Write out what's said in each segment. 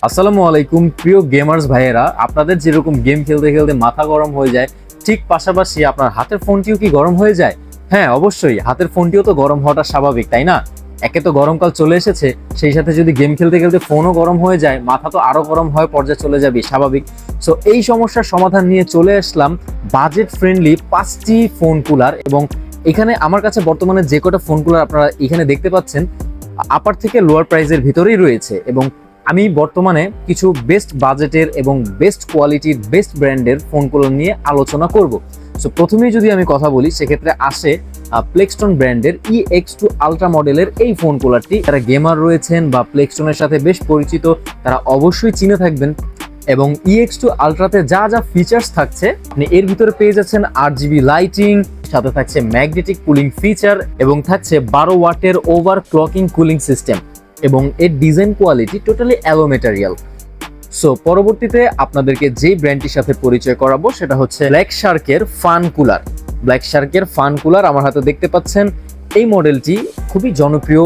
আসসালামু আলাইকুম প্রিয় গেমার্স ভাইয়েরা, আপনাদের যেরকম গেম খেলতে খেলতে মাথা গরম হয়ে যায়, ঠিক পাশাপাশি আপনার হাতের ফোনটিও কি গরম হয়ে যায়? হ্যাঁ, অবশ্যই হাতের ফোনটিও তো গরম হওয়াটা স্বাভাবিক, তাই না? একে তো গরমকাল চলে এসেছে, সেই সাথে যদি গেম খেলতে খেলতে ফোনও গরম হয়ে যায়, মাথা তো আরো গরম হয়ে পর্যায়ে চলে যাবে, স্বাভাবিক। সো এই সমস্যার সমাধান নিয়ে চলে আসলাম বাজেট ফ্রেন্ডলি 5টি ফোন কুলার। এবং এখানে আমার কাছে বর্তমানে যে কটা ফোন কুলার আপনারা এখানে দেখতে পাচ্ছেন, আপার থেকে লোয়ার প্রাইসের ভিতরেই রয়েছে। এবং আমি বর্তমানে কিছু বেস্ট বাজেটের এবং বেস্ট কোয়ালিটির বেস্ট ব্র্যান্ডের ফোনগুলো নিয়ে আলোচনা করব। সো প্রথমেই যদি আমি কথা বলি, সেক্ষেত্রে আসে প্লেক্সটন ব্র্যান্ডের EX2 আলট্রা মডেলের এই ফোন কুলারটি। যারা গেমার রয়েছেন বা প্লেক্সটনের সাথে বেশ পরিচিত, তারা অবশ্যই চিনে থাকবেন। এবং EX2 আলট্রাতে যা যা ফিচার্স থাকছে, মানে এর ভিতরে পেয়ে যাচ্ছেন 8GB লাইটিং, সাথে থাকছে ম্যাগনেটিক কুলিং ফিচার এবং থাকছে 12 ওয়াটের ওভার ক্লকিং কুলিং সিস্টেম। এবং এর design quality totally alloy material. So পরবর্তীতে আপনাদেরকে যেই ব্র্যান্ডটির সাথে পরিচয় করাবো সেটা হচ্ছে ব্ল্যাক শার্কের ফান কুলার। ব্ল্যাক শার্কের ফান কুলার আমার হাতে দেখতে পাচ্ছেন। এই মডেলটি খুবই জনপ্রিয়।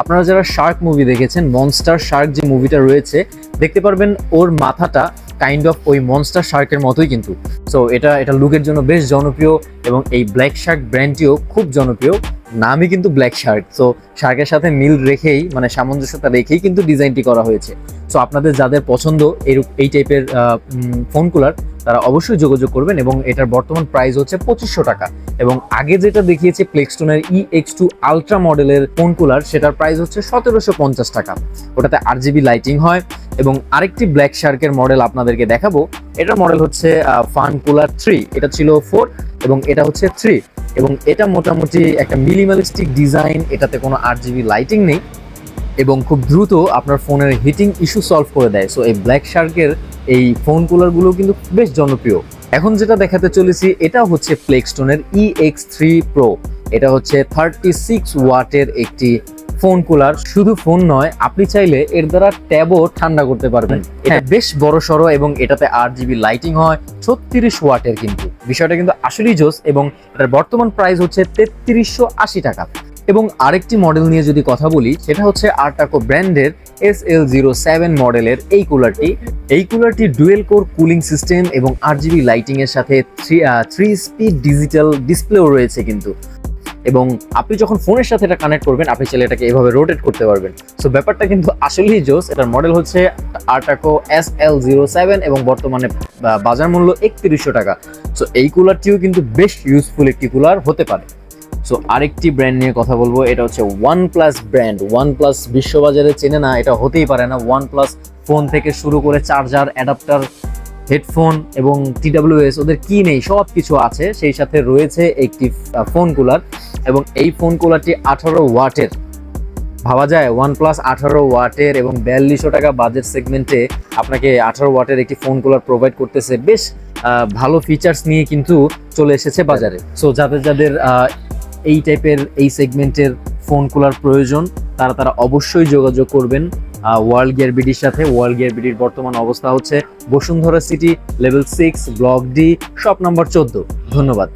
আপনারা যারা শার্ক মুভি দেখেছেন, মনস্টার শার্ক যে মুভিটা রয়েছে, দেখতে পারবেন ওর মাথাটা কাইন্ড অফ ওই মনস্টার শার্কের মতোই কিন্তু। সো এটা লুকের জন্য বেশ জনপ্রিয়। এবং এই ব্ল্যাক শার্ক ব্র্যান্ডটিও খুব জনপ্রিয়, নামই কিন্তু ব্ল্যাক শার্ক। সো শার্কের সাথে মিল রেখেই, মানে সামঞ্জস্যতা রেখেই কিন্তু ডিজাইনটি করা হয়েছে। সো আপনাদের যাদের পছন্দ এই টাইপের ফোন কুলার, তারা অবশ্যই যোগাযোগ করবেন। এবং এটার বর্তমান প্রাইস হচ্ছে 2500 টাকা। এবং আগে যেটা দেখিয়েছে প্লেক্সটনের EX2 আলট্রা মডেলের ফোন কুলার, সেটার প্রাইস হচ্ছে 1750 টাকা। ওটাতে 8GB লাইটিং হয়। এবং আরেকটি ব্ল্যাক শার্কের মডেল আপনাদেরকে দেখাবো। এটার মডেল হচ্ছে ফান কুলার 3। এটা ছিল 4 এবং এটা হচ্ছে 3। এবং এটা মোটামুটি একটা মিনিমালিস্টিক ডিজাইন, এটাতে কোনো 8GB লাইটিং নেই এবং খুব দ্রুত আপনার ফোনের হিটিং ইস্যু সলভ করে দেয়। সো এই ব্ল্যাক শার্কের এই ফোন কুলারগুলো কিন্তু বেশ জনপ্রিয়। এখন যেটা দেখাতে চলেছি, এটা হচ্ছে প্লেক্সটনের EX3 Pro। এটা হচ্ছে 36 ওয়াটের একটি ফোন কুলার। শুধু ফোন নয়, আপনি চাইলে এর দ্বারা ট্যাবও ঠান্ডা করতে পারবেন। এটা বেশ বড় সড়ো এবং এটাতে 8GB লাইটিং হয়, 36 ওয়াটের। কিন্তু বিষয়টা কিন্তু আসলেই জোস। এবং এটার বর্তমান প্রাইস হচ্ছে 3380 টাকা। এবং আরেকটি মডেল নিয়ে যদি কথা বলি, সেটা হচ্ছে আর্টাকো ব্র্যান্ডের SL07 মডেলের এই কুলারটি ডুয়েল কোর কুলিং সিস্টেম এবং 8GB লাইটিং এর সাথে 3 স্পিড ডিজিটাল ডিসপ্লেও রয়েছে কিন্তু। এবং আপনি যখন ফোনের সাথে এটা কানেক্ট করবেন, আপনি চাইলে এটাকে এভাবে রোটেট করতে পারবেন। সো ব্যাপারটা কিন্তু আসলেই জোস। এটার মডেল হচ্ছে আর্টাকো SL07 এবং বর্তমানে বাজার মূল্য 3100 টাকা। সো এই কুলারটিও কিন্তু বেশ ইউজফুল একটি কুলার হতে পারে। সো আরেকটি ব্র্যান্ড নিয়ে কথা বলবো, এটা হচ্ছে OnePlus ব্র্যান্ড। OnePlus বিশ্ববাজারে চেনে না, এটা হতেই পারে না। OnePlus ফোন থেকে শুরু করে চার্জার, অ্যাডাপ্টার, হেডফোন এবং TWS, ওদের কি নেই সব কিছু আছে। সেই সাথে রয়েছে একটি ফোন কুলার। এবং এই ফোন কুলারটি 18 ওয়াটের। ভাবা যায় OnePlus 18 ওয়াটের এবং 4200 টাকা বাজেট সেগমেন্টে আপনাকে 18 ওয়াটের একটি ফোন কুলার প্রোভাইড করতেছে। বেশ ভালো ফিচার্স নিয়ে কিন্তু চলে এসেছে বাজারে। সো যাদের এই টাইপের এই সেগমেন্টের ফোন কুলার প্রয়োজন, তারা অবশ্যই যোগাযোগ করবেন ওয়ার্ল্ড গিয়ার বিডির সাথে। ওয়ার্ল্ড গিয়ার বিডির বর্তমান অবস্থা হচ্ছে Bashundhara city, level 6, block D, shop number 14। ধন্যবাদ।